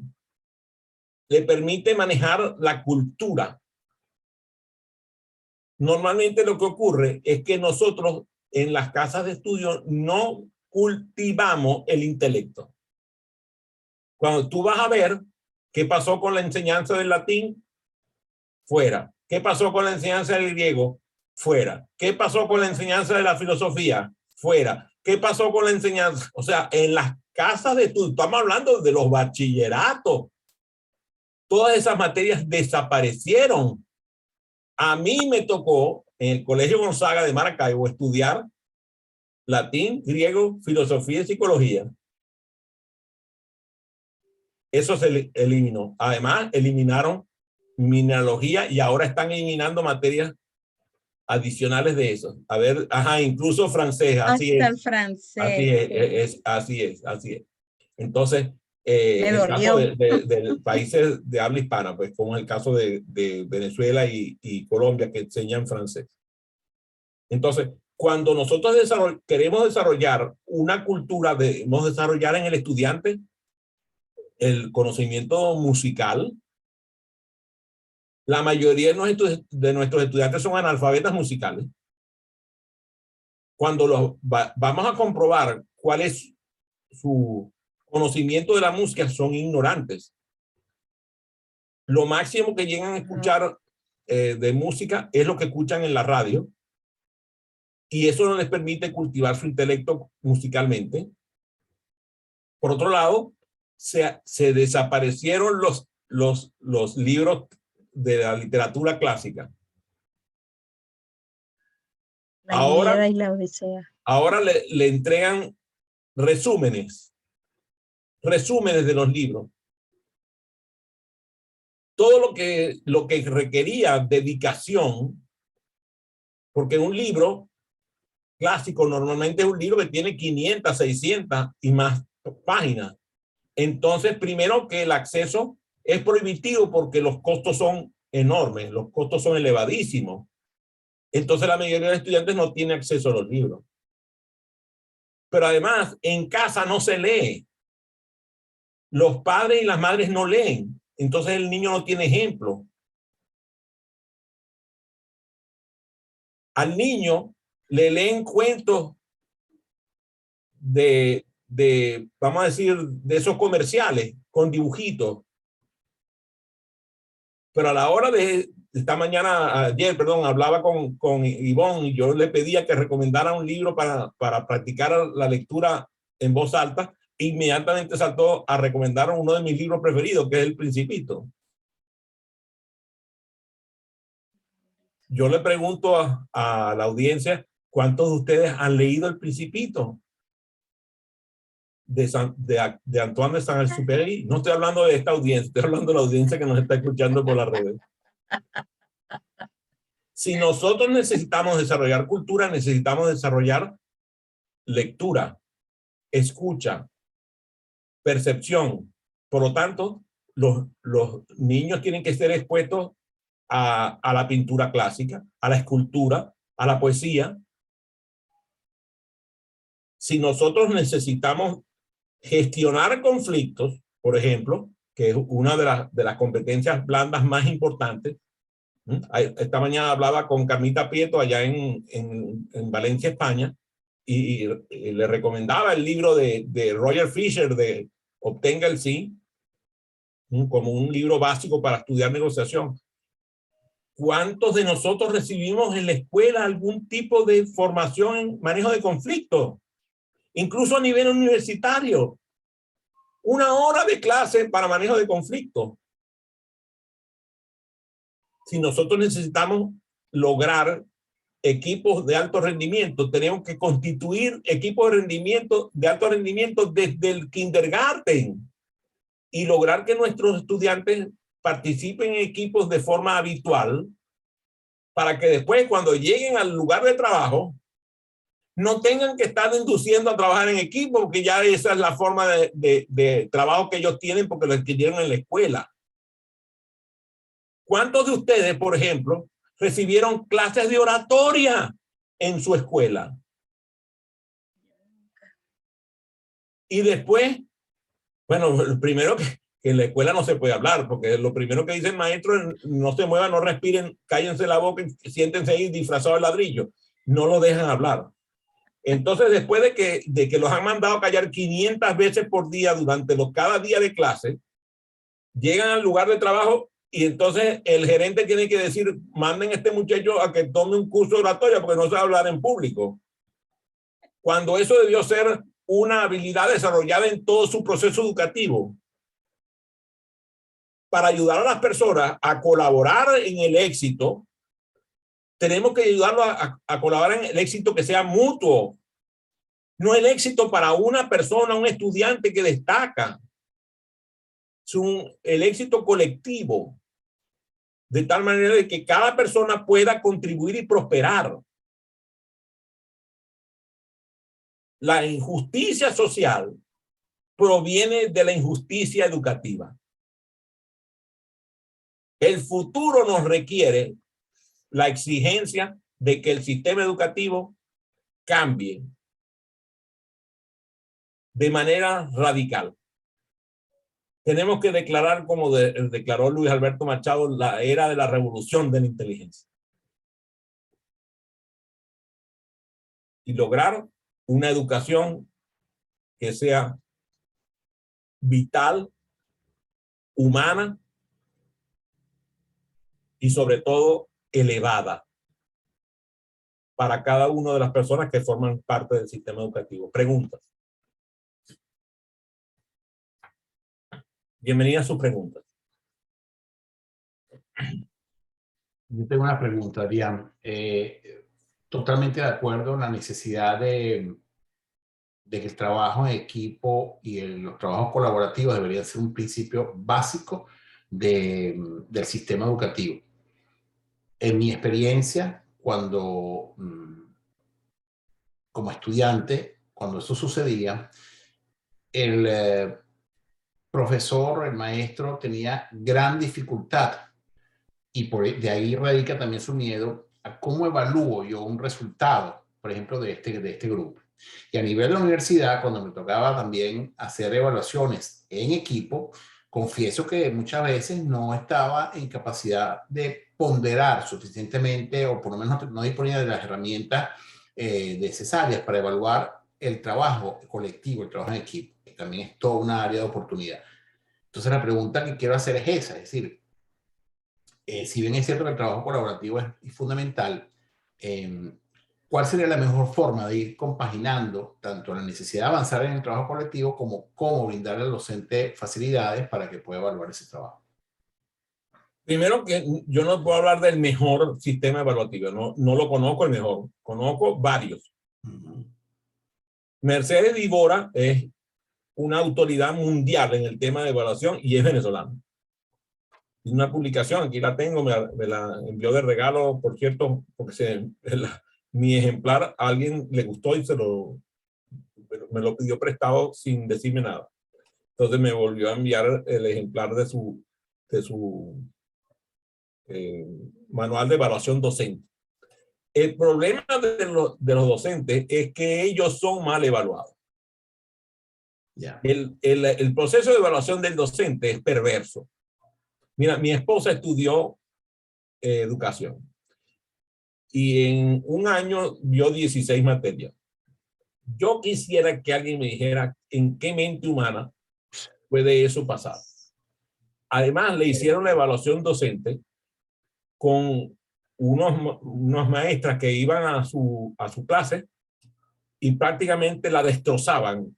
le permite manejar la cultura. Normalmente lo que ocurre es que nosotros en las casas de estudio no cultivamos el intelecto. Cuando tú vas a ver qué pasó con la enseñanza del latín, fuera. ¿Qué pasó con la enseñanza del griego? Fuera. ¿Qué pasó con la enseñanza de la filosofía? Fuera. ¿Qué pasó con la enseñanza? O sea, en las casas de estudio, estamos hablando de los bachilleratos. Todas esas materias desaparecieron. A mí me tocó en el Colegio Gonzaga de Maracaibo estudiar latín, griego, filosofía y psicología. Eso se eliminó. Además, eliminaron mineralogía y ahora están eliminando materias adicionales de eso. A ver, ajá, incluso francés, así Hasta es. el francés. Así es. Entonces, Me el caso dolió. de países de habla hispana, pues como el caso de Venezuela y Colombia, que enseñan francés. Entonces, cuando nosotros queremos desarrollar una cultura, debemos desarrollar en el estudiante el conocimiento musical. La mayoría de nuestros estudiantes son analfabetas musicales. Cuando vamos a comprobar cuál es su conocimiento de la música, son ignorantes. Lo máximo que llegan a escuchar de música es lo que escuchan en la radio. Y eso no les permite cultivar su intelecto musicalmente. Por otro lado, se desaparecieron los libros de la literatura clásica. La Ilíada y la Odisea. Ahora le entregan resúmenes de los libros. Todo lo que requería dedicación, porque un libro clásico normalmente es un libro que tiene 500, 600 y más páginas. Entonces, primero que el acceso es prohibitivo porque los costos son enormes, los costos son elevadísimos. Entonces, la mayoría de estudiantes no tiene acceso a los libros. Pero además, en casa no se lee. Los padres y las madres no leen. Entonces, el niño no tiene ejemplo. Al niño le leen cuentos vamos a decir, de esos comerciales con dibujitos. Pero a la hora ayer, hablaba con Ivonne y yo le pedía que recomendara un libro para practicar la lectura en voz alta. Inmediatamente saltó a recomendar uno de mis libros preferidos, que es El Principito. Yo le pregunto a la audiencia, ¿cuántos de ustedes han leído El Principito? De Antoine de Saint-Exupéry. No estoy hablando de esta audiencia, estoy hablando de la audiencia que nos está escuchando por las redes. Si nosotros necesitamos desarrollar cultura, necesitamos desarrollar lectura, escucha, percepción. Por lo tanto, los niños tienen que ser expuestos a la pintura clásica, a la escultura, a la poesía. Si nosotros necesitamos gestionar conflictos, por ejemplo, que es una de las competencias blandas más importantes. Esta mañana hablaba con Carmita Prieto allá en Valencia, España, y le recomendaba el libro de Roger Fisher de Obtenga el Sí, como un libro básico para estudiar negociación. ¿Cuántos de nosotros recibimos en la escuela algún tipo de formación en manejo de conflictos? Incluso a nivel universitario. 1 hora de clase para manejo de conflictos. Si nosotros necesitamos lograr equipos de alto rendimiento, tenemos que constituir equipos de alto rendimiento desde el kindergarten y lograr que nuestros estudiantes participen en equipos de forma habitual para que después, cuando lleguen al lugar de trabajo, no tengan que estar induciendo a trabajar en equipo, porque ya esa es la forma de trabajo que ellos tienen porque lo adquirieron en la escuela. ¿Cuántos de ustedes, por ejemplo, recibieron clases de oratoria en su escuela? Y después, bueno, lo primero que en la escuela no se puede hablar, porque lo primero que dice el maestro es no se muevan, no respiren, cállense la boca y siéntense ahí disfrazados de ladrillo. No lo dejan hablar. Entonces, después de que los han mandado a callar 500 veces por día durante cada día de clase, llegan al lugar de trabajo y entonces el gerente tiene que decir, manden a este muchacho a que tome un curso de oratoria porque no sabe hablar en público. Cuando eso debió ser una habilidad desarrollada en todo su proceso educativo para ayudar a las personas a colaborar en el éxito. Tenemos que ayudarlos a colaborar en el éxito que sea mutuo. No el éxito para una persona, un estudiante que destaca. Es el éxito colectivo. De tal manera de que cada persona pueda contribuir y prosperar. La injusticia social proviene de la injusticia educativa. El futuro nos requiere la exigencia de que el sistema educativo cambie de manera radical. Tenemos que declarar, como declaró Luis Alberto Machado, la era de la revolución de la inteligencia. Y lograr una educación que sea vital, humana y sobre todo elevada para cada una de las personas que forman parte del sistema educativo. Preguntas. Bienvenida a sus preguntas. Yo tengo una pregunta, Adrián. Totalmente de acuerdo en la necesidad de que el trabajo en equipo y los trabajos colaborativos deberían ser un principio básico del sistema educativo. En mi experiencia, como estudiante, cuando eso sucedía, el profesor, el maestro tenía gran dificultad y de ahí radica también su miedo a cómo evalúo yo un resultado, por ejemplo, de este grupo. Y a nivel de la universidad, cuando me tocaba también hacer evaluaciones en equipo, confieso que muchas veces no estaba en capacidad de ponderar suficientemente, o por lo menos no disponía de las herramientas necesarias para evaluar el trabajo colectivo, el trabajo en equipo, que también es toda una área de oportunidad. Entonces la pregunta que quiero hacer es esa, es decir, si bien es cierto que el trabajo colaborativo es fundamental, ¿cuál sería la mejor forma de ir compaginando tanto la necesidad de avanzar en el trabajo colectivo como cómo brindarle al docente facilidades para que pueda evaluar ese trabajo? Primero, que yo no puedo hablar del mejor sistema evaluativo, no lo conozco el mejor, conozco varios. Mercedes Dívora es una autoridad mundial en el tema de evaluación y es venezolana. Una publicación, aquí la tengo, me la envió de regalo, por cierto, porque mi ejemplar a alguien le gustó y me lo pidió prestado sin decirme nada. Entonces me volvió a enviar el ejemplar de su manual de evaluación docente. El problema de los docentes es que ellos son mal evaluados. Yeah. El proceso de evaluación del docente es perverso. Mira, mi esposa estudió educación y en un año vio 16 materias. Yo quisiera que alguien me dijera en qué mente humana puede eso pasar. Además, le hicieron la evaluación docente con unos maestras que iban a su clase y prácticamente la destrozaban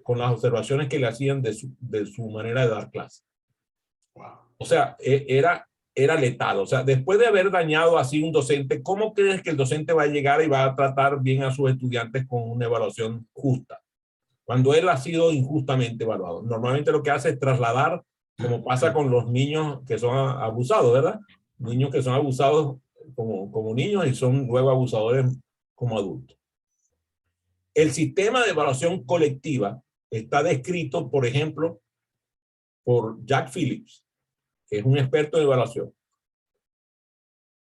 con las observaciones que le hacían de su manera de dar clase. Wow. O sea, era era letal. O sea, después de haber dañado así un docente, ¿cómo crees que el docente va a llegar y va a tratar bien a sus estudiantes con una evaluación justa? Cuando él ha sido injustamente evaluado. Normalmente lo que hace es trasladar, como pasa con los niños que son abusados, ¿verdad? Niños que son abusados como niños y son luego abusadores como adultos. El sistema de evaluación colectiva está descrito, por ejemplo, por Jack Phillips, que es un experto en evaluación,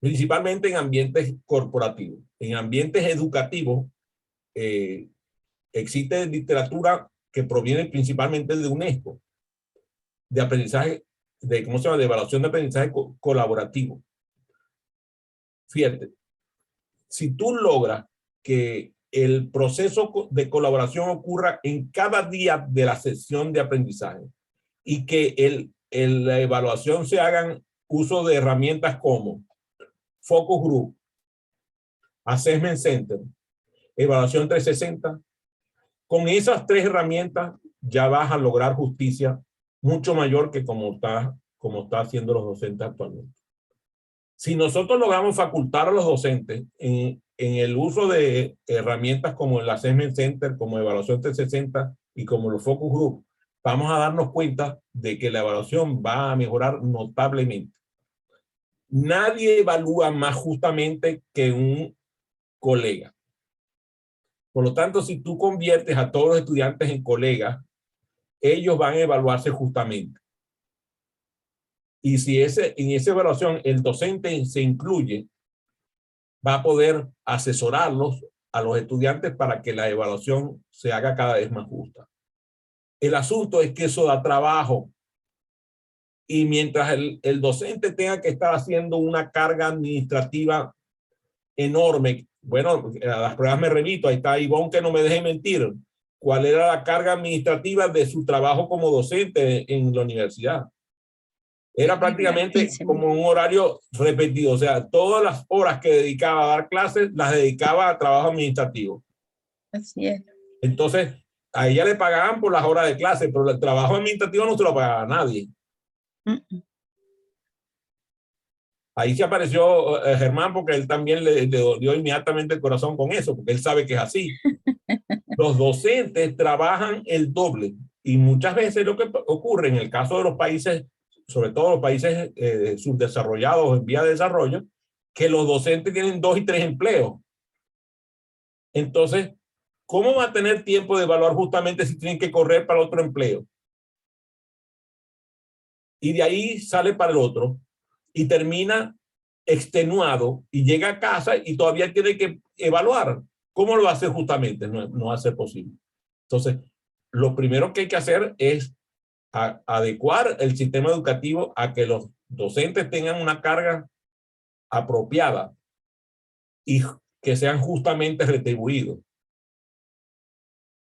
principalmente en ambientes corporativos. En ambientes educativos existe literatura que proviene principalmente de UNESCO, de aprendizaje, ¿cómo se llama? De evaluación de aprendizaje colaborativo. Fíjate, si tú logras que el proceso de colaboración ocurra en cada día de la sesión de aprendizaje y que la evaluación se hagan uso de herramientas como Focus Group, Assessment Center, Evaluación 360, con esas 3 herramientas ya vas a lograr justicia mucho mayor que como está haciendo los docentes actualmente. Si nosotros logramos facultar a los docentes en el uso de herramientas como el Assessment Center, como Evaluación 360 y como los Focus Group, vamos a darnos cuenta de que la evaluación va a mejorar notablemente. Nadie evalúa más justamente que un colega. Por lo tanto, si tú conviertes a todos los estudiantes en colegas, ellos van a evaluarse justamente. Y si en esa evaluación el docente se incluye, va a poder asesorarlos a los estudiantes para que la evaluación se haga cada vez más justa. El asunto es que eso da trabajo. Y mientras el docente tenga que estar haciendo una carga administrativa enorme, bueno, a las pruebas me remito, ahí está Ivonne que no me deje mentir, ¿cuál era la carga administrativa de su trabajo como docente en la universidad? Era prácticamente como un horario repetido, o sea, todas las horas que dedicaba a dar clases las dedicaba a trabajo administrativo. Así es. Entonces, a ella le pagaban por las horas de clase, pero el trabajo administrativo no se lo pagaba a nadie. Ahí se apareció Germán porque él también le dolió inmediatamente el corazón con eso, porque él sabe que es así. Los docentes trabajan el doble y muchas veces lo que ocurre en el caso de los países, sobre todo los países subdesarrollados en vía de desarrollo, que los docentes tienen 2 y 3 empleos. Entonces, ¿cómo va a tener tiempo de evaluar justamente si tienen que correr para otro empleo? Y de ahí sale para el otro y termina extenuado y llega a casa y todavía tiene que evaluar. ¿Cómo lo va a hacer justamente? No va a ser posible. Entonces, lo primero que hay que hacer es adecuar el sistema educativo a que los docentes tengan una carga apropiada y que sean justamente retribuidos.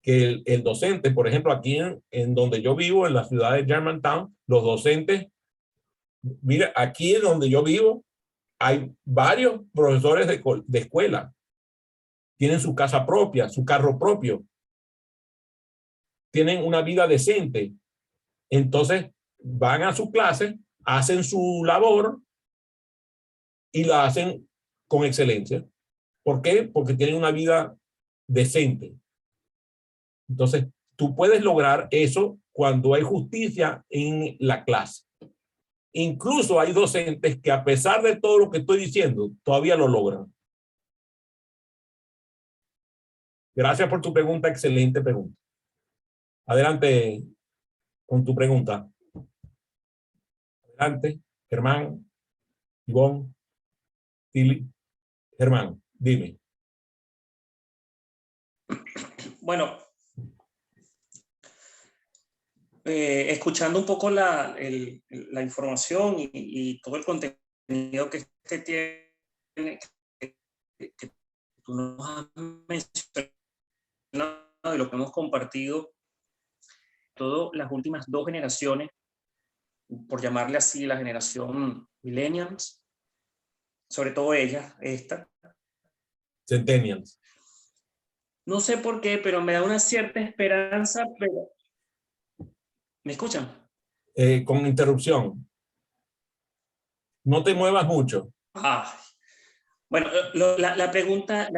Que el docente, por ejemplo, aquí en donde yo vivo, en la ciudad de Germantown, los docentes, mira, aquí en donde yo vivo, hay varios profesores de escuela. Tienen su casa propia, su carro propio. Tienen una vida decente. Entonces, van a su clase, hacen su labor y la hacen con excelencia. ¿Por qué? Porque tienen una vida decente. Entonces, tú puedes lograr eso cuando hay justicia en la clase. Incluso hay docentes que a pesar de todo lo que estoy diciendo, todavía lo logran. Gracias por tu pregunta, excelente pregunta. Adelante con tu pregunta. Adelante, Germán, Ivonne, Tilly. Germán, dime. Bueno, escuchando un poco la información y todo el contenido que este tiene, que tú nos has mencionado y lo que hemos compartido, todas las últimas 2 generaciones, por llamarle así, la generación millennials, sobre todo esta. Centennials. No sé por qué, pero me da una cierta esperanza, pero... ¿Me escuchan? Con interrupción. No te muevas mucho. Ah, bueno, la pregunta,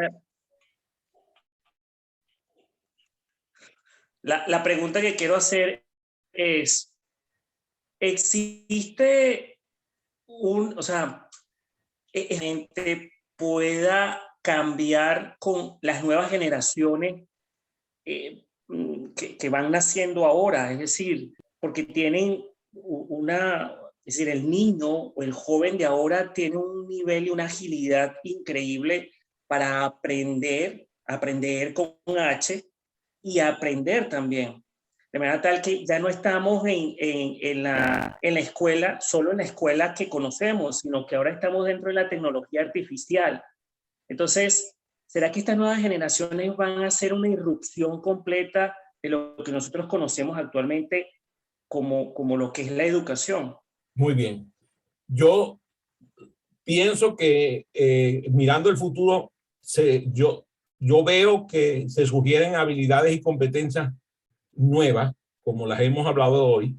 la pregunta que quiero hacer es, ¿existe o sea, gente pueda cambiar con las nuevas generaciones que van naciendo ahora? Es decir, porque tienen es decir, el niño o el joven de ahora tiene un nivel y una agilidad increíble para aprender con H y aprender también. De manera tal que ya no estamos en la escuela, solo en la escuela que conocemos, sino que ahora estamos dentro de la tecnología artificial. Entonces, ¿será que estas nuevas generaciones van a hacer una irrupción completa de lo que nosotros conocemos actualmente como lo que es la educación? Muy bien. Yo pienso que mirando el futuro, yo veo que se sugieren habilidades y competencias nuevas, como las hemos hablado hoy,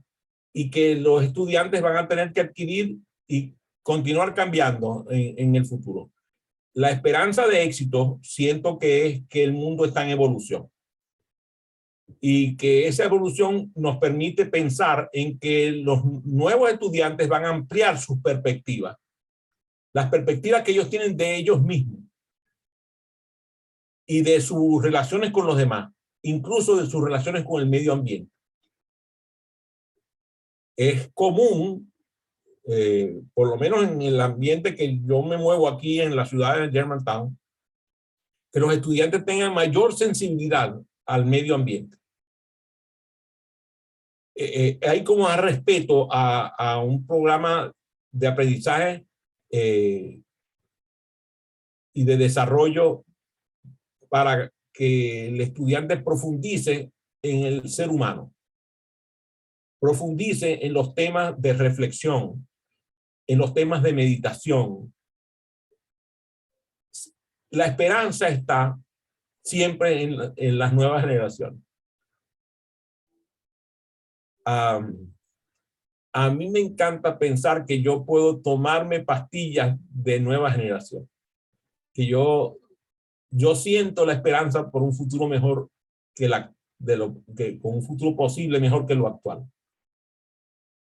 y que los estudiantes van a tener que adquirir y continuar cambiando en el futuro. La esperanza de éxito siento que es que el mundo está en evolución y que esa evolución nos permite pensar en que los nuevos estudiantes van a ampliar sus perspectivas, las perspectivas que ellos tienen de ellos mismos y de sus relaciones con los demás, incluso de sus relaciones con el medio ambiente. Es común, por lo menos en el ambiente que yo me muevo aquí en la ciudad de Germantown, que los estudiantes tengan mayor sensibilidad al medio ambiente. Hay como más respeto a un programa de aprendizaje y de desarrollo para que el estudiante profundice en el ser humano, profundice en los temas de reflexión, en los temas de meditación. La esperanza está siempre en las nuevas generaciones. A mí me encanta pensar que yo puedo tomarme pastillas de nueva generación, que yo siento la esperanza por un futuro mejor con un futuro posible mejor que lo actual.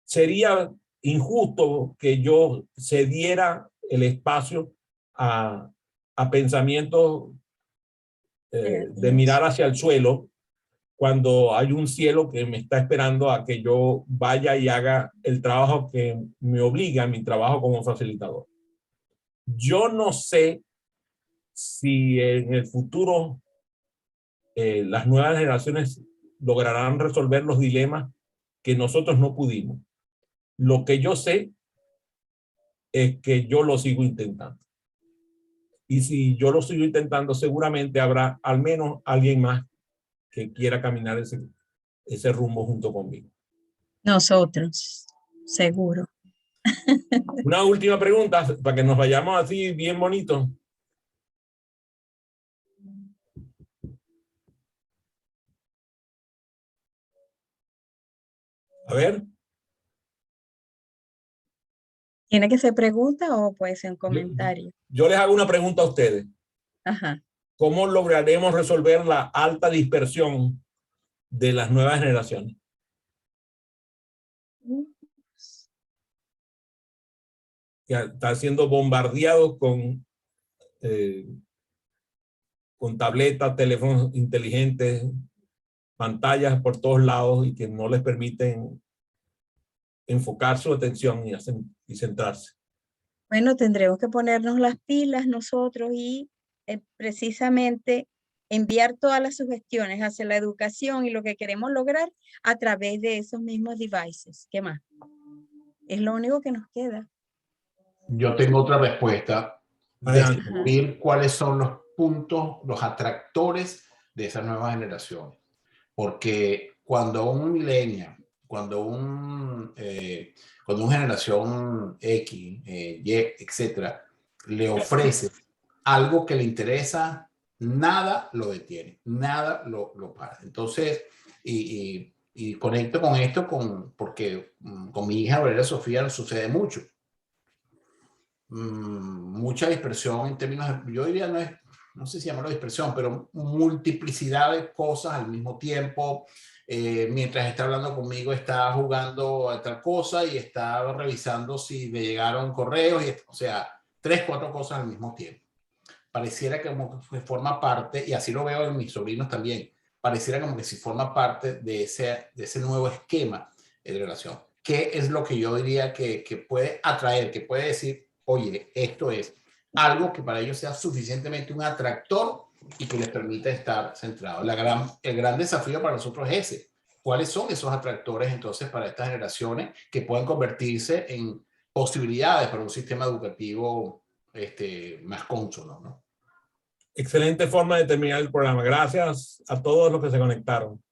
Sería injusto que yo cediera el espacio a pensamientos de mirar hacia el suelo cuando hay un cielo que me está esperando a que yo vaya y haga el trabajo que me obliga, mi trabajo como facilitador. Yo no sé si en el futuro las nuevas generaciones lograrán resolver los dilemas que nosotros no pudimos. Lo que yo sé es que yo lo sigo intentando. Y si yo lo sigo intentando, seguramente habrá al menos alguien más que quiera caminar ese rumbo junto conmigo. Nosotros, seguro. Una última pregunta para que nos vayamos así bien bonito. A ver. ¿Tiene que ser pregunta o puede ser un comentario? Yo les hago una pregunta a ustedes. Ajá. ¿Cómo lograremos resolver la alta dispersión de las nuevas generaciones? Que están siendo bombardeados con tabletas, teléfonos inteligentes, pantallas por todos lados y que no les permiten enfocar su atención y centrarse. Bueno, tendremos que ponernos las pilas nosotros y precisamente enviar todas las sugestiones hacia la educación y lo que queremos lograr a través de esos mismos devices. ¿Qué más? Es lo único que nos queda. Yo tengo otra respuesta. Descubrir cuáles son los puntos, los atractores de esa nueva generación. Porque cuando un millennial, cuando una generación X, Y, etcétera, le ofrece algo que le interesa, nada lo detiene, nada lo para. Entonces, y conecto con esto porque con mi hija Valeria Sofía sucede mucho. mucha dispersión en términos de, yo diría, no sé si llamarlo dispersión, pero multiplicidad de cosas al mismo tiempo. Mientras está hablando conmigo, está jugando a tal cosa y está revisando si le llegaron correos, o sea, 3, 4 cosas al mismo tiempo. Pareciera que como que forma parte, y así lo veo en mis sobrinos también, pareciera como que si forma parte de ese nuevo esquema de relación. ¿Qué es lo que yo diría que puede atraer, que puede decir, oye, esto es algo que para ellos sea suficientemente un atractor y que les permita estar centrados? El gran desafío para nosotros es ese. ¿Cuáles son esos atractores entonces para estas generaciones que pueden convertirse en posibilidades para un sistema educativo más cónsono, ¿no? Excelente forma de terminar el programa. Gracias a todos los que se conectaron.